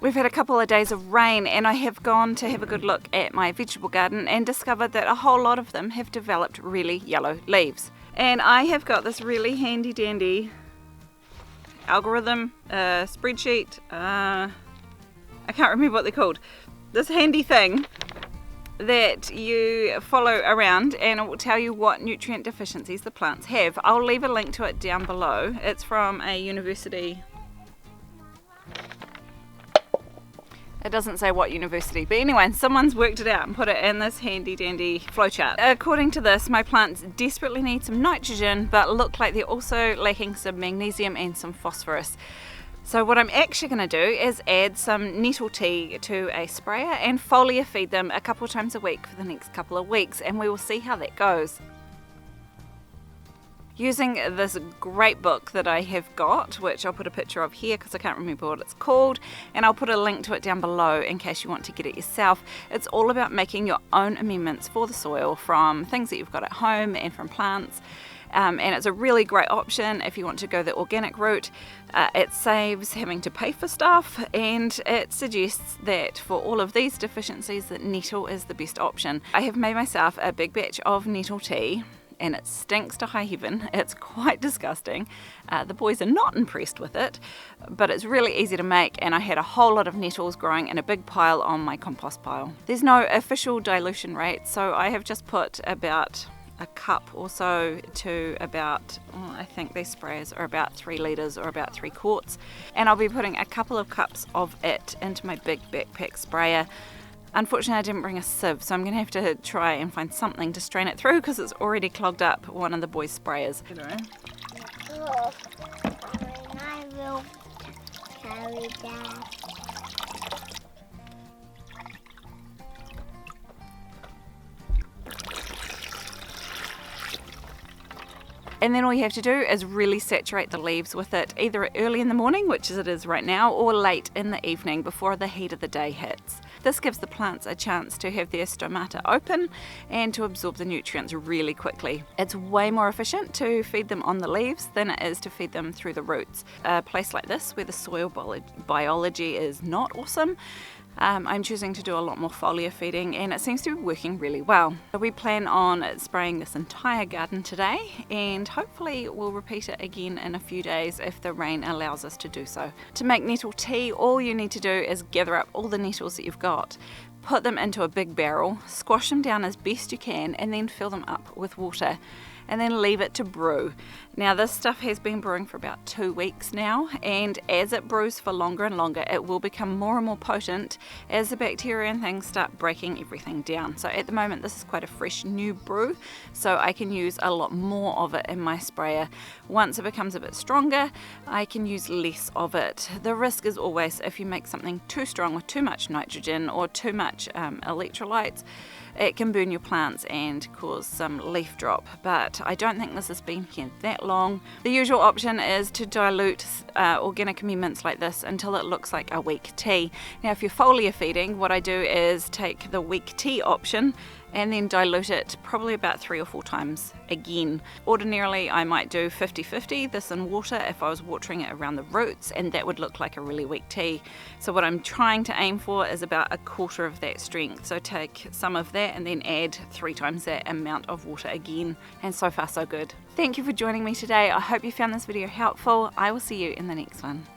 We've had a couple of days of rain and I have gone to have a good look at my vegetable garden and discovered that a whole lot of them have developed really yellow leaves. And I have got this really handy dandy algorithm, spreadsheet, I can't remember what they're called. This handy thing that you follow around and it will tell you what nutrient deficiencies the plants have. I'll leave a link to it down below. It's from a university. It doesn't say what university, but anyway, someone's worked it out and put it in this handy dandy flowchart. According to this, my plants desperately need some nitrogen, but look like they're also lacking some magnesium and some phosphorus. So what I'm actually going to do is add some nettle tea to a sprayer and foliar feed them a couple of times a week for the next couple of weeks, and we will see how that goes. Using this great book that I have got, which I'll put a picture of here because I can't remember what it's called, and I'll put a link to it down below in case you want to get it yourself. It's all about making your own amendments for the soil from things that you've got at home and from plants. And it's a really great option if you want to go the organic route. It saves having to pay for stuff, and it suggests that for all of these deficiencies that nettle is the best option. I have made myself a big batch of nettle tea and it stinks to high heaven. It's quite disgusting. The boys are not impressed with it, but it's really easy to make, and I had a whole lot of nettles growing in a big pile on my compost pile. There's no official dilution rate, so I have just put about a cup or so to about, I think these sprayers are about 3 litres or about 3 quarts, and I'll be putting a couple of cups of it into my big backpack sprayer. Unfortunately, I didn't bring a sieve, so I'm going to have to try and find something to strain it through because it's already clogged up one of the boys' sprayers. Oh, I will carry that. And then all you have to do is really saturate the leaves with it, either early in the morning, which it is right now, or late in the evening before the heat of the day hits. This gives the plants a chance to have their stomata open and to absorb the nutrients really quickly. It's way more efficient to feed them on the leaves than it is to feed them through the roots. A place like this where the soil biology is not awesome, I'm choosing to do a lot more foliar feeding, and it seems to be working really well. So we plan on spraying this entire garden today, and hopefully we'll repeat it again in a few days if the rain allows us to do so. To make nettle tea, all you need to do is gather up all the nettles that you've got, put them into a big barrel, squash them down as best you can, and then fill them up with water, and then leave it to brew. Now this stuff has been brewing for about 2 weeks now, and as it brews for longer and longer, it will become more and more potent as the bacteria and things start breaking everything down. So at the moment this is quite a fresh new brew, so I can use a lot more of it in my sprayer. Once it becomes a bit stronger, I can use less of it. The risk is always if you make something too strong with too much nitrogen or too much electrolytes, it can burn your plants and cause some leaf drop, but I don't think this has been here that long. The usual option is to dilute organic amendments like this until it looks like a weak tea. Now if you're foliar feeding, what I do is take the weak tea option and then dilute it probably about 3 or 4 times again. Ordinarily I might do 50-50, this in water if I was watering it around the roots, and that would look like a really weak tea. So what I'm trying to aim for is about 1/4 of that strength. So take some of that and then add 3 times that amount of water again, and so far so good. Thank you for joining me today. I hope you found this video helpful. I will see you in the next one.